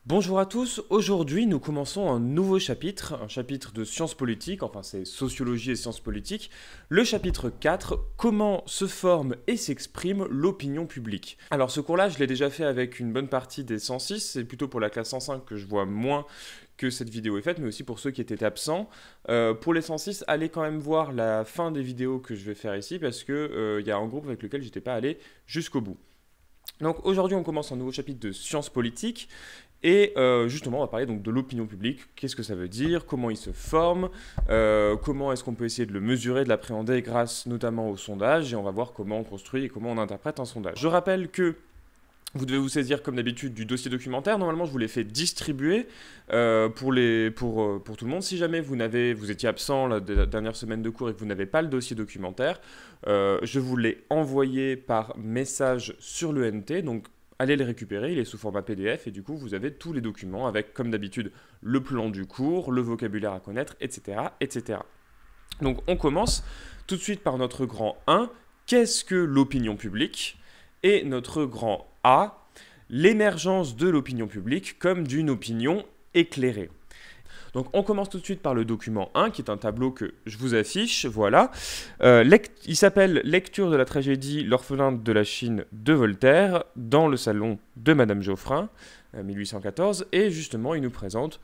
Bonjour à tous, aujourd'hui nous commençons un nouveau chapitre, un chapitre de sciences politiques, enfin c'est sociologie et sciences politiques, le chapitre 4, comment se forme et s'exprime l'opinion publique. Alors ce cours-là je l'ai déjà fait avec une bonne partie des 106, c'est plutôt pour la classe 105 que je vois moins que cette vidéo est faite, mais aussi pour ceux qui étaient absents. Pour les 106, allez quand même voir la fin des vidéos que je vais faire ici, parce qu'il y a un groupe avec lequel j'étais pas allé jusqu'au bout. Donc aujourd'hui on commence un nouveau chapitre de sciences politiques. Et justement, on va parler donc de l'opinion publique. Qu'est-ce que ça veut dire? Comment il se forme? Comment est-ce qu'on peut essayer de le mesurer, de l'appréhender grâce notamment au sondage? Et on va voir comment on construit et comment on interprète un sondage. Je rappelle que vous devez vous saisir comme d'habitude du dossier documentaire. Normalement, je vous l'ai fait distribuer pour tout le monde. Si jamais vous étiez absent la dernière semaine de cours et que vous n'avez pas le dossier documentaire, je vous l'ai envoyé par message sur le NT. Donc allez le récupérer, il est sous format PDF et du coup vous avez tous les documents avec comme d'habitude le plan du cours, le vocabulaire à connaître, etc. etc. Donc on commence tout de suite par notre grand 1, qu'est-ce que l'opinion publique? Et notre grand A, l'émergence de l'opinion publique comme d'une opinion éclairée. Donc on commence tout de suite par le document 1, qui est un tableau que je vous affiche, voilà. Il s'appelle Lecture de la tragédie L'orphelin de la Chine de Voltaire, dans le salon de Madame Geoffrin, 1814, et justement il nous présente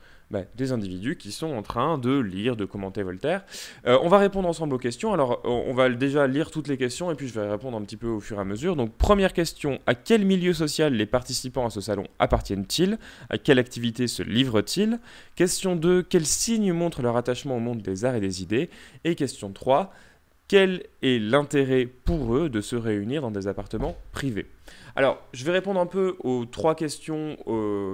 des individus qui sont en train de lire, de commenter Voltaire. On va répondre ensemble aux questions. Alors, on va déjà lire toutes les questions et puis je vais répondre un petit peu au fur et à mesure. Donc, première question, à quel milieu social les participants à ce salon appartiennent-ils? À quelle activité se livrent-ils? Question 2, quels signes montrent leur attachement au monde des arts et des idées? Et question 3, quel est l'intérêt pour eux de se réunir dans des appartements privés? Alors, je vais répondre un peu aux trois questions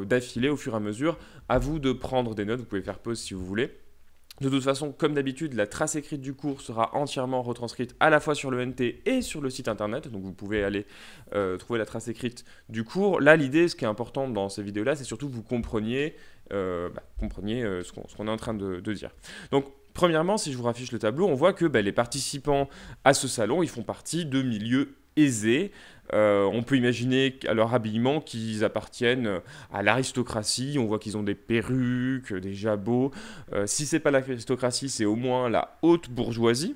d'affilée au fur et à mesure. À vous de prendre des notes, vous pouvez faire pause si vous voulez. De toute façon, comme d'habitude, la trace écrite du cours sera entièrement retranscrite à la fois sur le NT et sur le site internet. Donc vous pouvez aller trouver la trace écrite du cours. Là, l'idée, ce qui est important dans ces vidéos-là, c'est surtout que vous compreniez, ce qu'on est en train de dire. Donc, premièrement, si je vous raffiche le tableau, on voit que les participants à ce salon, ils font partie de milieux aisés. On peut imaginer à leur habillement qu'ils appartiennent à l'aristocratie. On voit qu'ils ont des perruques, des jabots. Si c'est pas l'aristocratie, c'est au moins la haute bourgeoisie.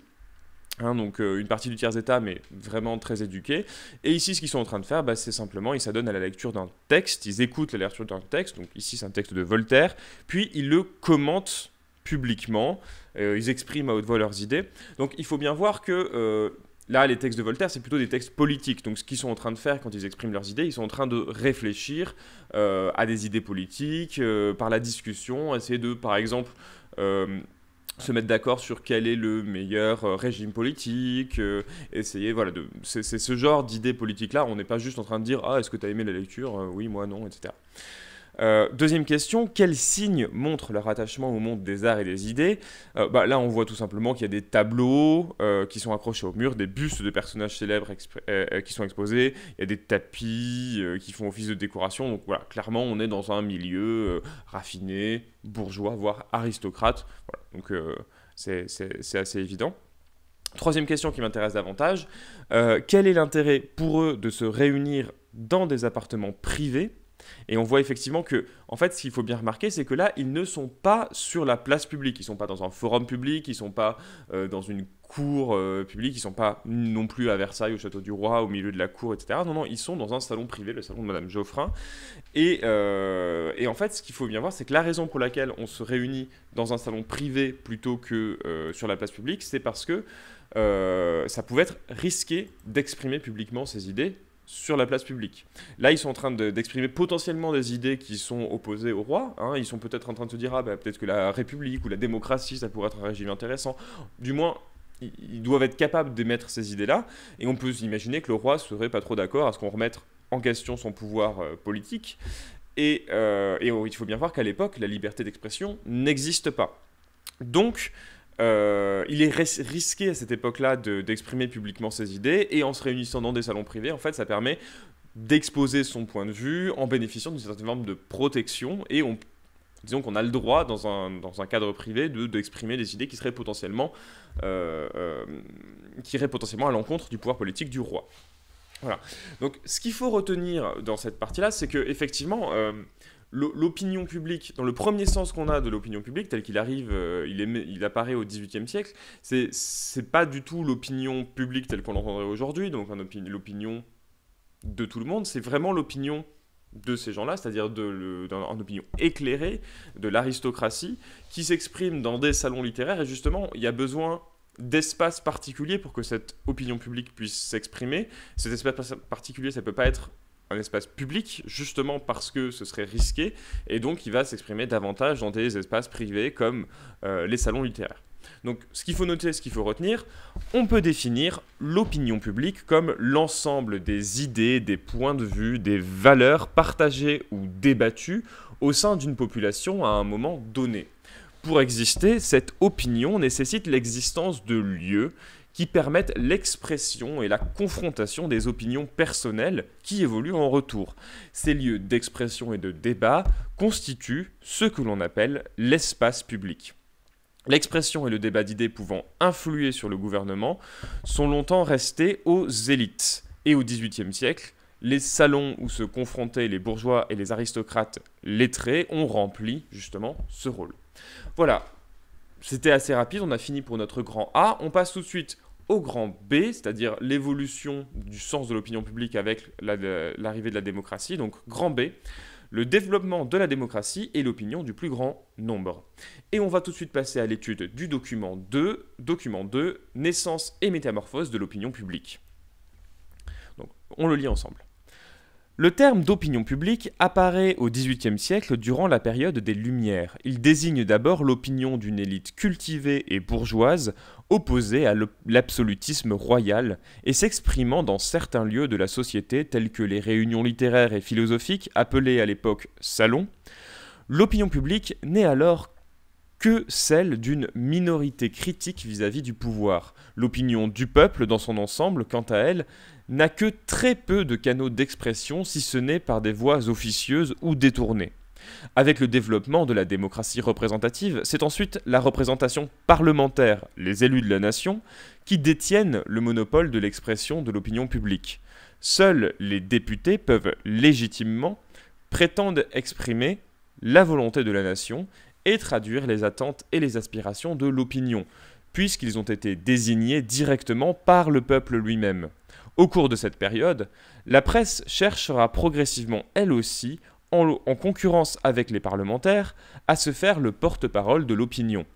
Donc une partie du tiers-état, mais vraiment très éduquée. Et ici, ce qu'ils sont en train de faire, c'est simplement, ils s'adonnent à la lecture d'un texte, ils écoutent la lecture d'un texte, donc ici c'est un texte de Voltaire, puis ils le commentent publiquement, ils expriment à haute voix leurs idées. Donc il faut bien voir que là, les textes de Voltaire, c'est plutôt des textes politiques. Donc, ce qu'ils sont en train de faire quand ils expriment leurs idées, ils sont en train de réfléchir à des idées politiques, par la discussion, essayer de, par exemple, se mettre d'accord sur quel est le meilleur régime politique, essayer, voilà, c'est ce genre d'idées politiques-là. On n'est pas juste en train de dire « Ah, est-ce que tu as aimé la lecture Oui, moi, non, etc. » Deuxième question, quels signes montrent leur attachement au monde des arts et des idées? Là, on voit tout simplement qu'il y a des tableaux qui sont accrochés au mur, des bustes de personnages célèbres qui sont exposés, il y a des tapis qui font office de décoration. Donc voilà, clairement, on est dans un milieu raffiné, bourgeois, voire aristocrate. Voilà, donc c'est assez évident. Troisième question qui m'intéresse davantage, quel est l'intérêt pour eux de se réunir dans des appartements privés? Et on voit effectivement que, en fait, ce qu'il faut bien remarquer, c'est que là, ils ne sont pas sur la place publique, ils ne sont pas dans un forum public, ils ne sont pas dans une cour publique, ils ne sont pas non plus à Versailles, au Château du Roi, au milieu de la cour, etc. Non, non, ils sont dans un salon privé, le salon de Madame Geoffrin. Et en fait, ce qu'il faut bien voir, c'est que la raison pour laquelle on se réunit dans un salon privé plutôt que sur la place publique, c'est parce que ça pouvait être risqué d'exprimer publiquement ses idées sur la place publique. Là, ils sont en train d'exprimer potentiellement des idées qui sont opposées au roi. Ils sont peut-être en train de se dire peut-être que la République ou la démocratie, ça pourrait être un régime intéressant. Du moins, ils doivent être capables d'émettre ces idées-là. Et on peut s'imaginer que le roi serait pas trop d'accord à ce qu'on remette en question son pouvoir politique. Et il faut bien voir qu'à l'époque, la liberté d'expression n'existe pas. Donc, il est risqué à cette époque-là d'exprimer publiquement ses idées, et en se réunissant dans des salons privés, en fait, ça permet d'exposer son point de vue en bénéficiant d'une certaine forme de protection, et disons qu'on a le droit, dans un cadre privé, d'exprimer des idées qui seraient potentiellement à l'encontre du pouvoir politique du roi. Voilà. Donc, ce qu'il faut retenir dans cette partie-là, c'est que effectivement, l'opinion publique, dans le premier sens qu'on a de l'opinion publique, tel qu'il arrive, il apparaît au XVIIIe siècle, c'est pas du tout l'opinion publique telle qu'on l'entendrait aujourd'hui, donc l'opinion de tout le monde, c'est vraiment l'opinion de ces gens-là, c'est-à-dire une opinion éclairée de l'aristocratie, qui s'exprime dans des salons littéraires, et justement, il y a besoin d'espaces particuliers pour que cette opinion publique puisse s'exprimer. Cet espace particulier, ça peut pas être un espace public, justement parce que ce serait risqué, et donc il va s'exprimer davantage dans des espaces privés comme les salons littéraires. Donc ce qu'il faut noter, ce qu'il faut retenir, on peut définir l'opinion publique comme l'ensemble des idées, des points de vue, des valeurs partagées ou débattues au sein d'une population à un moment donné. Pour exister, cette opinion nécessite l'existence de lieux qui permettent l'expression et la confrontation des opinions personnelles qui évoluent en retour. Ces lieux d'expression et de débat constituent ce que l'on appelle l'espace public. L'expression et le débat d'idées pouvant influer sur le gouvernement sont longtemps restés aux élites. Et au XVIIIe siècle, les salons où se confrontaient les bourgeois et les aristocrates lettrés ont rempli justement ce rôle. Voilà, c'était assez rapide, on a fini pour notre grand A. On passe tout de suite au grand B, c'est-à-dire l'évolution du sens de l'opinion publique avec l'arrivée de la démocratie. Donc grand B, le développement de la démocratie et l'opinion du plus grand nombre. Et on va tout de suite passer à l'étude du document 2, naissance et métamorphose de l'opinion publique. Donc on le lit ensemble. Le terme d'opinion publique apparaît au XVIIIe siècle durant la période des Lumières. Il désigne d'abord l'opinion d'une élite cultivée et bourgeoise opposée à l'absolutisme royal et s'exprimant dans certains lieux de la société tels que les réunions littéraires et philosophiques appelées à l'époque salons. L'opinion publique n'est alors que celle d'une minorité critique vis-à-vis du pouvoir. L'opinion du peuple dans son ensemble, quant à elle, n'a que très peu de canaux d'expression, si ce n'est par des voies officieuses ou détournées. Avec le développement de la démocratie représentative, c'est ensuite la représentation parlementaire, les élus de la nation, qui détiennent le monopole de l'expression de l'opinion publique. Seuls les députés peuvent légitimement prétendre exprimer la volonté de la nation et traduire les attentes et les aspirations de l'opinion, puisqu'ils ont été désignés directement par le peuple lui-même. Au cours de cette période, la presse cherchera progressivement, elle aussi, en concurrence avec les parlementaires, à se faire le porte-parole de l'opinion.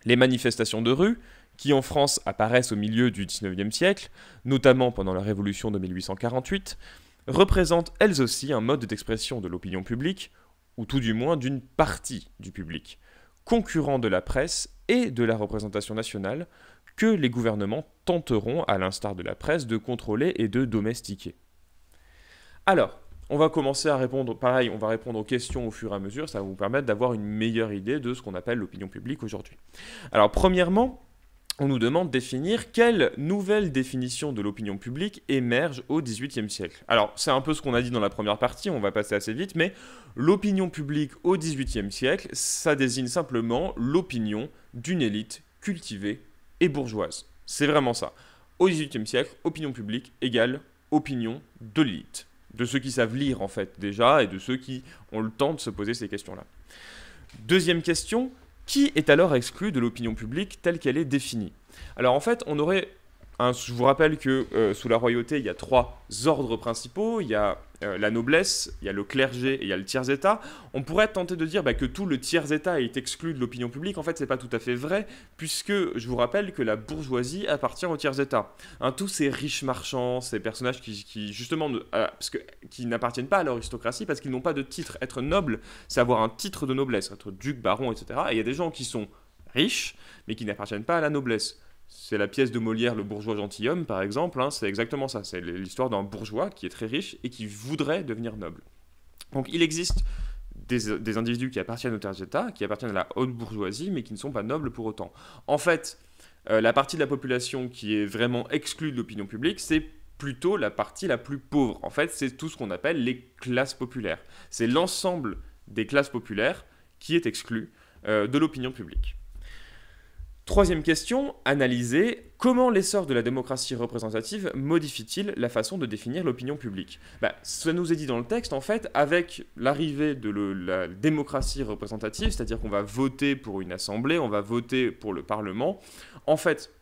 Les manifestations de rue, qui en France apparaissent au milieu du XIXe siècle, notamment pendant la Révolution de 1848, représentent elles aussi un mode d'expression de l'opinion publique, ou tout du moins d'une partie du public, concurrent de la presse et de la représentation nationale, que les gouvernements tenteront, à l'instar de la presse, de contrôler et de domestiquer. Alors, on va commencer à répondre, pareil, on va répondre aux questions au fur et à mesure, ça va vous permettre d'avoir une meilleure idée de ce qu'on appelle l'opinion publique aujourd'hui. Alors, premièrement, on nous demande de définir quelle nouvelle définition de l'opinion publique émerge au XVIIIe siècle. Alors, c'est un peu ce qu'on a dit dans la première partie, on va passer assez vite, mais l'opinion publique au XVIIIe siècle, ça désigne simplement l'opinion d'une élite cultivée et bourgeoise. C'est vraiment ça. Au XVIIIe siècle, opinion publique égale opinion de l'élite. De ceux qui savent lire en fait déjà et de ceux qui ont le temps de se poser ces questions-là. Deuxième question, qui est alors exclu de l'opinion publique telle qu'elle est définie? Alors en fait, on aurait... je vous rappelle que sous la royauté, il y a 3 ordres principaux. Il y a la noblesse, il y a le clergé et il y a le tiers-état. On pourrait tenter de dire que tout le tiers-état est exclu de l'opinion publique. En fait, ce n'est pas tout à fait vrai, puisque je vous rappelle que la bourgeoisie appartient au tiers-état. Tous ces riches marchands, ces personnages qui justement, qui n'appartiennent pas à l'aristocratie parce qu'ils n'ont pas de titre. Être noble, c'est avoir un titre de noblesse, être duc, baron, etc. Et il y a des gens qui sont riches, mais qui n'appartiennent pas à la noblesse. C'est la pièce de Molière, Le bourgeois gentilhomme, par exemple, c'est exactement ça. C'est l'histoire d'un bourgeois qui est très riche et qui voudrait devenir noble. Donc il existe des individus qui appartiennent au tiers-état, qui appartiennent à la haute bourgeoisie, mais qui ne sont pas nobles pour autant. En fait, la partie de la population qui est vraiment exclue de l'opinion publique, c'est plutôt la partie la plus pauvre. En fait, c'est tout ce qu'on appelle les classes populaires. C'est l'ensemble des classes populaires qui est exclu de l'opinion publique. Troisième question, analyser comment l'essor de la démocratie représentative modifie-t-il la façon de définir l'opinion publique? Ça nous est dit dans le texte, en fait, avec l'arrivée de la démocratie représentative, c'est-à-dire qu'on va voter pour une assemblée, on va voter pour le Parlement, en fait,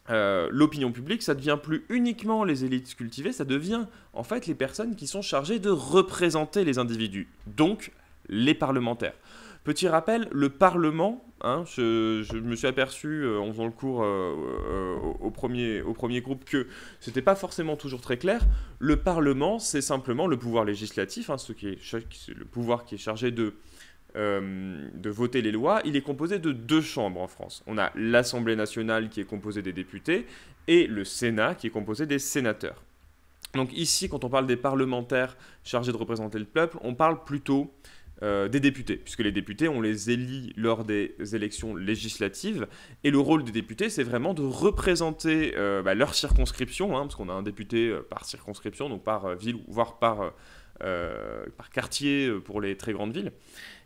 l'opinion publique, ça devient plus uniquement les élites cultivées, ça devient en fait les personnes qui sont chargées de représenter les individus, donc les parlementaires. Petit rappel, le Parlement, hein, je me suis aperçu en faisant le cours au premier groupe que c'était pas forcément toujours très clair. Le Parlement, c'est simplement le pouvoir législatif, hein, c'est le pouvoir qui est chargé de voter les lois. Il est composé de 2 chambres en France. On a l'Assemblée nationale qui est composée des députés et le Sénat qui est composé des sénateurs. Donc ici, quand on parle des parlementaires chargés de représenter le peuple, on parle plutôt des députés, puisque les députés, on les élit lors des élections législatives, et le rôle des députés, c'est vraiment de représenter leur circonscription, hein, parce qu'on a un député par circonscription, donc par ville, voire par quartier pour les très grandes villes,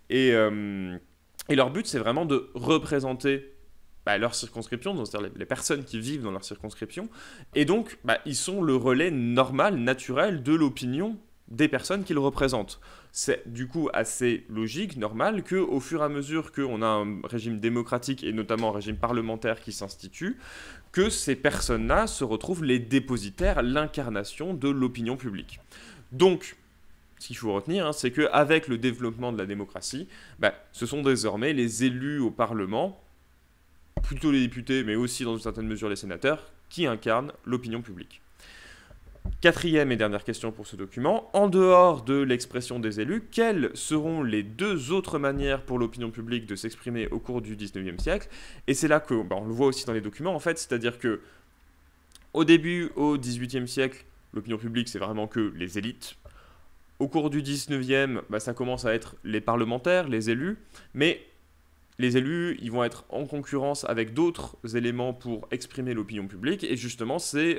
et leur but, c'est vraiment de représenter leur circonscription, donc c'est-à-dire les personnes qui vivent dans leur circonscription, et donc ils sont le relais normal, naturel de l'opinion des personnes qu'ils représentent. C'est du coup assez logique, normal, qu'au fur et à mesure qu'on a un régime démocratique et notamment un régime parlementaire qui s'institue, que ces personnes-là se retrouvent les dépositaires, l'incarnation de l'opinion publique. Donc, ce qu'il faut retenir, hein, c'est qu'avec le développement de la démocratie, ce sont désormais les élus au Parlement, plutôt les députés, mais aussi dans une certaine mesure les sénateurs, qui incarnent l'opinion publique. Quatrième et dernière question pour ce document. En dehors de l'expression des élus, quelles seront les 2 autres manières pour l'opinion publique de s'exprimer au cours du 19e siècle? Et c'est là que, on le voit aussi dans les documents en fait, c'est-à-dire que au début, au 18e siècle, l'opinion publique c'est vraiment que les élites. Au cours du 19e, ça commence à être les parlementaires, les élus, mais les élus, ils vont être en concurrence avec d'autres éléments pour exprimer l'opinion publique, et justement, c'est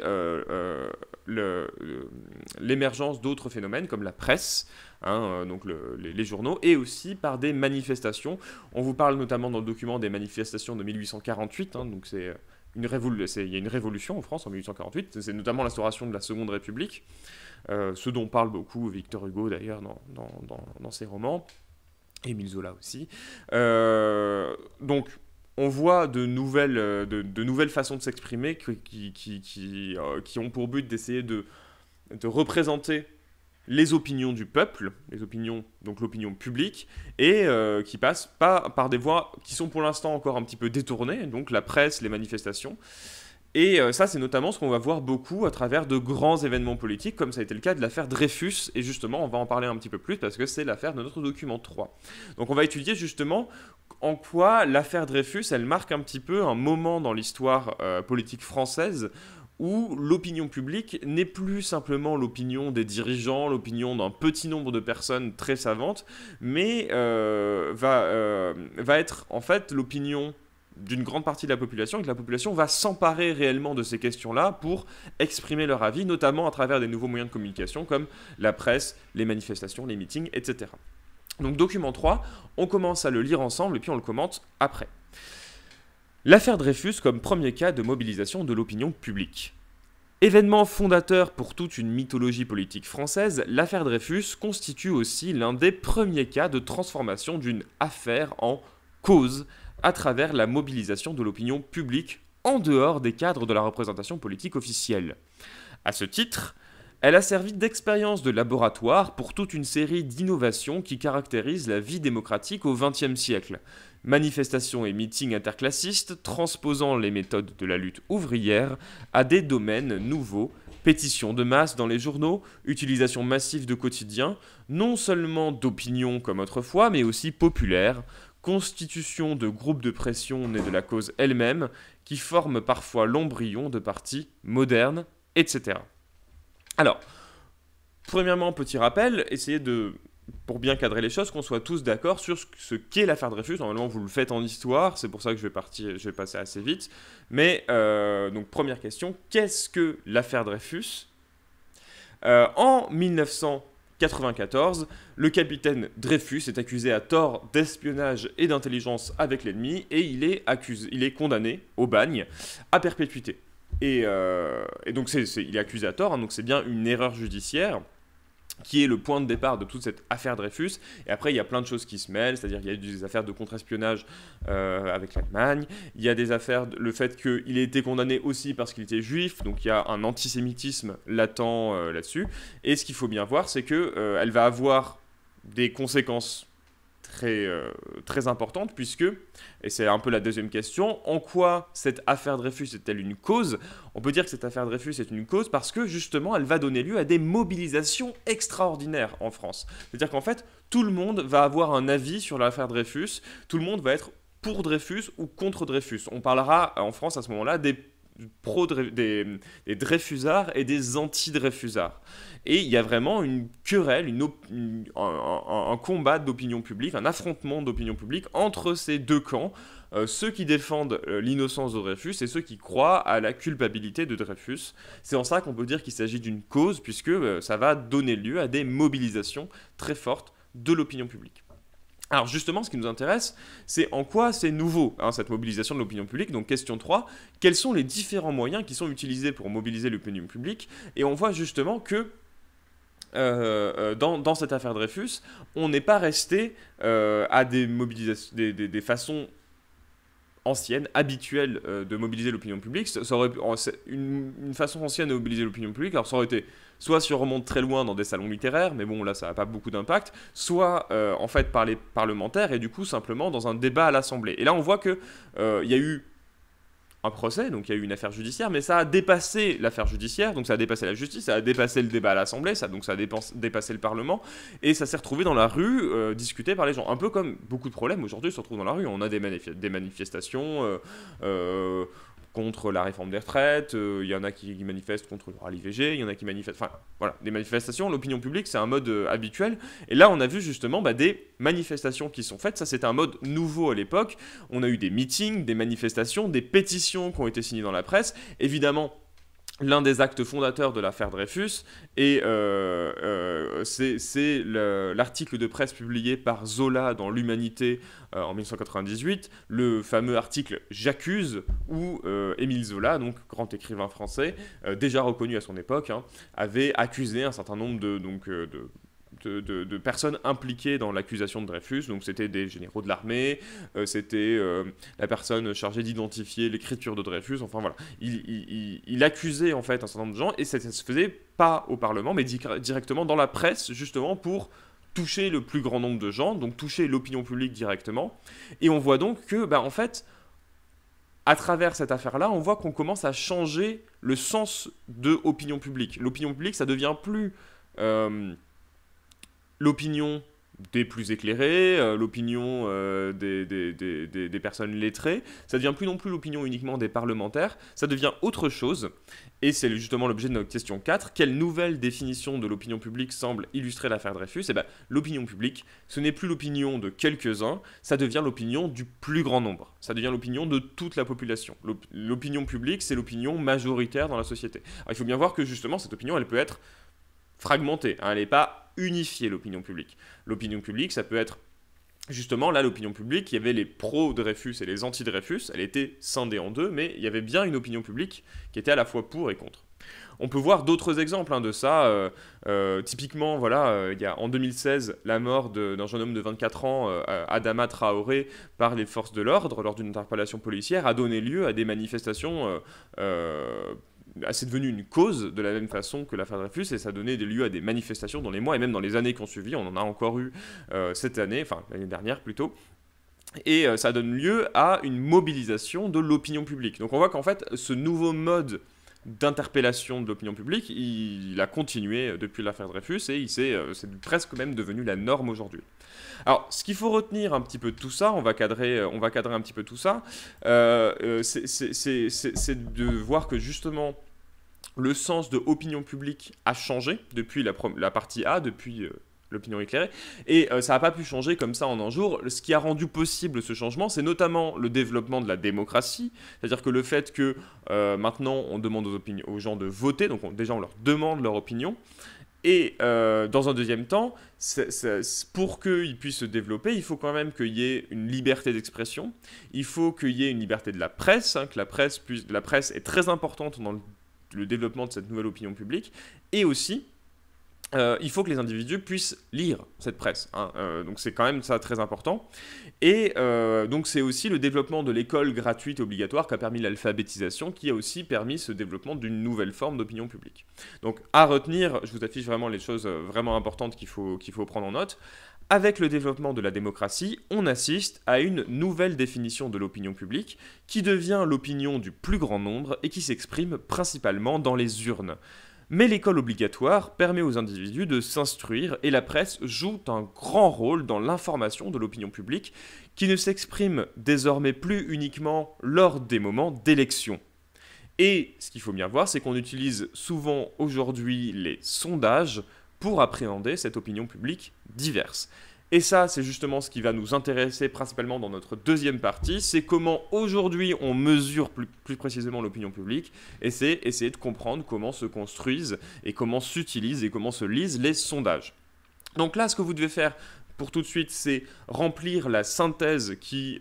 l'émergence d'autres phénomènes comme la presse, hein, donc les journaux, et aussi par des manifestations. On vous parle notamment dans le document des manifestations de 1848, hein, donc il y a une révolution en France en 1848, c'est notamment l'instauration de la Seconde République, ce dont parle beaucoup Victor Hugo d'ailleurs dans ses romans. Émile Zola aussi. Donc, on voit de nouvelles façons de s'exprimer qui ont pour but d'essayer de représenter les opinions du peuple, donc l'opinion publique, et qui passent pas par des voies qui sont pour l'instant encore un petit peu détournées, donc la presse, les manifestations. Et ça, c'est notamment ce qu'on va voir beaucoup à travers de grands événements politiques, comme ça a été le cas de l'affaire Dreyfus, et justement, on va en parler un petit peu plus, parce que c'est l'affaire de notre document 3. Donc on va étudier justement en quoi l'affaire Dreyfus, elle marque un petit peu un moment dans l'histoire politique française, où l'opinion publique n'est plus simplement l'opinion des dirigeants, l'opinion d'un petit nombre de personnes très savantes, mais va être en fait l'opinion d'une grande partie de la population, et que la population va s'emparer réellement de ces questions-là pour exprimer leur avis, notamment à travers des nouveaux moyens de communication comme la presse, les manifestations, les meetings, etc. Donc document 3, on commence à le lire ensemble et puis on le commente après. L'affaire Dreyfus comme premier cas de mobilisation de l'opinion publique. Événement fondateur pour toute une mythologie politique française, l'affaire Dreyfus constitue aussi l'un des premiers cas de transformation d'une affaire en cause à travers la mobilisation de l'opinion publique en dehors des cadres de la représentation politique officielle. À ce titre, elle a servi d'expérience de laboratoire pour toute une série d'innovations qui caractérisent la vie démocratique au XXe siècle. Manifestations et meetings interclassistes transposant les méthodes de la lutte ouvrière à des domaines nouveaux, pétitions de masse dans les journaux, utilisation massive de quotidiens, non seulement d'opinion comme autrefois, mais aussi populaires, constitution de groupes de pression nés de la cause elle-même, qui forment parfois l'embryon de partis modernes, etc. Alors, premièrement, petit rappel, essayez de, pour bien cadrer les choses, qu'on soit tous d'accord sur ce qu'est l'affaire Dreyfus. Normalement, vous le faites en histoire, c'est pour ça que je vais passer assez vite. Mais, donc, première question, qu'est-ce que l'affaire Dreyfus ? En 1900, 94, le capitaine Dreyfus est accusé à tort d'espionnage et d'intelligence avec l'ennemi et il est condamné au bagne à perpétuité. Et donc il est accusé à tort, hein, donc c'est bien une erreur judiciaire qui est le point de départ de toute cette affaire Dreyfus. Et après, il y a plein de choses qui se mêlent, c'est-à-dire qu'il y a eu des affaires de contre-espionnage avec l'Allemagne, il y a des affaires, le fait qu'il ait été condamné aussi parce qu'il était juif, donc il y a un antisémitisme latent là-dessus. Et ce qu'il faut bien voir, c'est qu'elle va avoir des conséquences très importante, puisque, et c'est un peu la deuxième question, en quoi cette affaire Dreyfus est-elle une cause? On peut dire que cette affaire Dreyfus est une cause parce que justement elle va donner lieu à des mobilisations extraordinaires en France. C'est-à-dire qu'en fait tout le monde va avoir un avis sur l'affaire Dreyfus, tout le monde va être pour Dreyfus ou contre Dreyfus. On parlera en France à ce moment-là des Dreyfusards et des anti-Dreyfusards. Et il y a vraiment une querelle, un combat d'opinion publique, un affrontement d'opinion publique entre ces deux camps, ceux qui défendent l'innocence de Dreyfus et ceux qui croient à la culpabilité de Dreyfus. C'est en ça qu'on peut dire qu'il s'agit d'une cause, puisque ça va donner lieu à des mobilisations très fortes de l'opinion publique. Alors justement, ce qui nous intéresse, c'est en quoi c'est nouveau, hein, cette mobilisation de l'opinion publique. Donc question 3, quels sont les différents moyens qui sont utilisés pour mobiliser l'opinion publique? Et on voit justement que dans cette affaire Dreyfus, on n'est pas resté à des mobilisations, des façons ancienne, habituelle de mobiliser l'opinion publique. Ça aurait une façon ancienne de mobiliser l'opinion publique, alors ça aurait été soit si on remonte très loin dans des salons littéraires, mais bon là ça n'a pas beaucoup d'impact, soit en fait par les parlementaires et du coup simplement dans un débat à l'Assemblée. Et là on voit que y a eu un procès, donc il y a eu une affaire judiciaire, mais ça a dépassé l'affaire judiciaire, donc ça a dépassé la justice, ça a dépassé le débat à l'Assemblée, donc ça a dépassé le Parlement, et ça s'est retrouvé dans la rue, discuté par les gens. Un peu comme beaucoup de problèmes aujourd'hui se retrouvent dans la rue. On a des manifestations contre la réforme des retraites, il y en a qui manifestent contre le droit à l'IVG, il y en a qui manifestent... Enfin, voilà, des manifestations, l'opinion publique, c'est un mode habituel. Et là, on a vu justement des manifestations qui sont faites. Ça, c'était un mode nouveau à l'époque. On a eu des meetings, des manifestations, des pétitions qui ont été signées dans la presse. Évidemment, l'un des actes fondateurs de l'affaire Dreyfus, et c'est l'article de presse publié par Zola dans l'Humanité en 1998, le fameux article « J'accuse » où Émile Zola, donc grand écrivain français, déjà reconnu à son époque, hein, avait accusé un certain nombre de personnes impliquées dans l'accusation de Dreyfus. Donc c'était des généraux de l'armée, c'était la personne chargée d'identifier l'écriture de Dreyfus, enfin voilà. Il accusait en fait un certain nombre de gens, et ça se faisait pas au Parlement, mais directement dans la presse, justement pour toucher le plus grand nombre de gens, donc toucher l'opinion publique directement. Et on voit donc que, en fait, à travers cette affaire-là, on voit qu'on commence à changer le sens de l'opinion publique. L'opinion publique, ça devient plus... l'opinion des plus éclairés, l'opinion des personnes lettrées, ça devient plus non plus l'opinion uniquement des parlementaires, ça devient autre chose, et c'est justement l'objet de notre question 4. Quelle nouvelle définition de l'opinion publique semble illustrer l'affaire Dreyfus? L'opinion publique, ce n'est plus l'opinion de quelques-uns, ça devient l'opinion du plus grand nombre, ça devient l'opinion de toute la population. L'opinion publique, c'est l'opinion majoritaire dans la société. Alors, il faut bien voir que justement, cette opinion, elle peut être fragmentée, hein, elle n'est pas unifier l'opinion publique. L'opinion publique, ça peut être justement là l'opinion publique, il y avait les pro-Dreyfus et les anti-Dreyfus, elle était scindée en deux, mais il y avait bien une opinion publique qui était à la fois pour et contre. On peut voir d'autres exemples de ça. Typiquement, voilà, il y a en 2016 la mort d'un jeune homme de 24 ans, Adama Traoré, par les forces de l'ordre lors d'une interpellation policière, a donné lieu à des manifestations. C'est devenu une cause de la même façon que l'affaire Dreyfus, et ça a donné lieu à des manifestations dans les mois et même dans les années qui ont suivi. On en a encore eu cette année, enfin l'année dernière plutôt, et ça donne lieu à une mobilisation de l'opinion publique. Donc on voit qu'en fait ce nouveau mode d'interpellation de l'opinion publique, il a continué depuis l'affaire Dreyfus, et c'est presque même devenu la norme aujourd'hui. Alors, ce qu'il faut retenir un petit peu de tout ça, on va cadrer un petit peu tout ça, c'est de voir que justement le sens de opinion publique a changé depuis la partie A, depuis l'opinion éclairée, et ça n'a pas pu changer comme ça en un jour. Ce qui a rendu possible ce changement, c'est notamment le développement de la démocratie, c'est-à-dire que le fait que maintenant on demande aux gens de voter, donc déjà on leur demande leur opinion, Et dans un deuxième temps, pour qu'il puisse se développer, il faut quand même qu'il y ait une liberté d'expression, il faut qu'il y ait une liberté de la presse, hein, que la presse est très importante dans le développement de cette nouvelle opinion publique, et aussi il faut que les individus puissent lire cette presse, hein. Donc c'est quand même ça très important. Et donc c'est aussi le développement de l'école gratuite et obligatoire qui a permis l'alphabétisation, qui a aussi permis ce développement d'une nouvelle forme d'opinion publique. Donc à retenir, je vous affiche vraiment les choses vraiment importantes qu'il faut prendre en note. Avec le développement de la démocratie, on assiste à une nouvelle définition de l'opinion publique qui devient l'opinion du plus grand nombre et qui s'exprime principalement dans les urnes. Mais l'école obligatoire permet aux individus de s'instruire et la presse joue un grand rôle dans l'information de l'opinion publique qui ne s'exprime désormais plus uniquement lors des moments d'élection. Et ce qu'il faut bien voir, c'est qu'on utilise souvent aujourd'hui les sondages pour appréhender cette opinion publique diverse. Et ça, c'est justement ce qui va nous intéresser principalement dans notre deuxième partie, c'est comment aujourd'hui on mesure plus précisément l'opinion publique, et c'est essayer de comprendre comment se construisent et comment s'utilisent et comment se lisent les sondages. Donc là, ce que vous devez faire pour tout de suite, c'est remplir la synthèse qui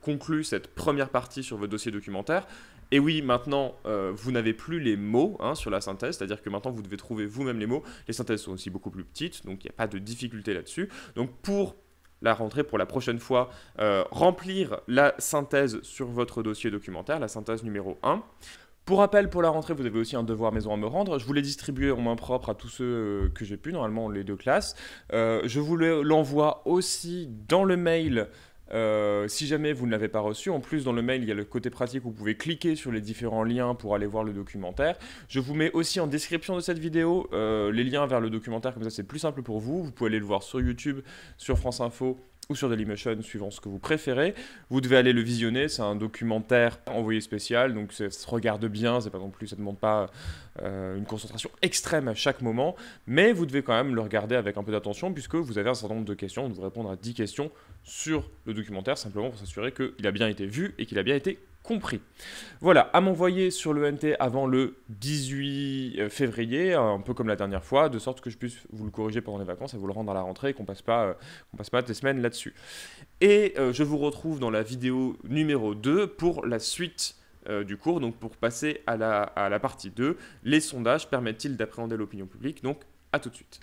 conclut cette première partie sur votre dossier documentaire. Et oui, maintenant, vous n'avez plus les mots sur la synthèse, c'est-à-dire que maintenant, vous devez trouver vous-même les mots. Les synthèses sont aussi beaucoup plus petites, donc il n'y a pas de difficulté là-dessus. Donc pour la rentrée, pour la prochaine fois, remplir la synthèse sur votre dossier documentaire, la synthèse numéro 1. Pour rappel, pour la rentrée, vous avez aussi un devoir maison à me rendre. Je vous l'ai distribué en main propre à tous ceux que j'ai pu, normalement les 2 classes. Je vous l'envoie aussi dans le mail. Si jamais vous ne l'avez pas reçu, en plus dans le mail il y a le côté pratique où vous pouvez cliquer sur les différents liens pour aller voir le documentaire. Je vous mets aussi en description de cette vidéo les liens vers le documentaire, comme ça c'est plus simple pour vous. Vous pouvez aller le voir sur YouTube, sur France Info ou sur Dailymotion, suivant ce que vous préférez. Vous devez aller le visionner, c'est un documentaire envoyé spécial, donc ça se regarde bien, c'est pas non plus, ça ne demande pas une concentration extrême à chaque moment, mais vous devez quand même le regarder avec un peu d'attention, puisque vous avez un certain nombre de questions, vous devez répondre à 10 questions sur le documentaire, simplement pour s'assurer qu'il a bien été vu et qu'il a bien été compris. Voilà, à m'envoyer sur le NT avant le 18 février, un peu comme la dernière fois, de sorte que je puisse vous le corriger pendant les vacances et vous le rendre à la rentrée et qu'on passe pas des semaines là-dessus. Et je vous retrouve dans la vidéo numéro 2 pour la suite du cours, donc pour passer à la partie 2. Les sondages permettent-ils d'appréhender l'opinion publique? Donc à tout de suite.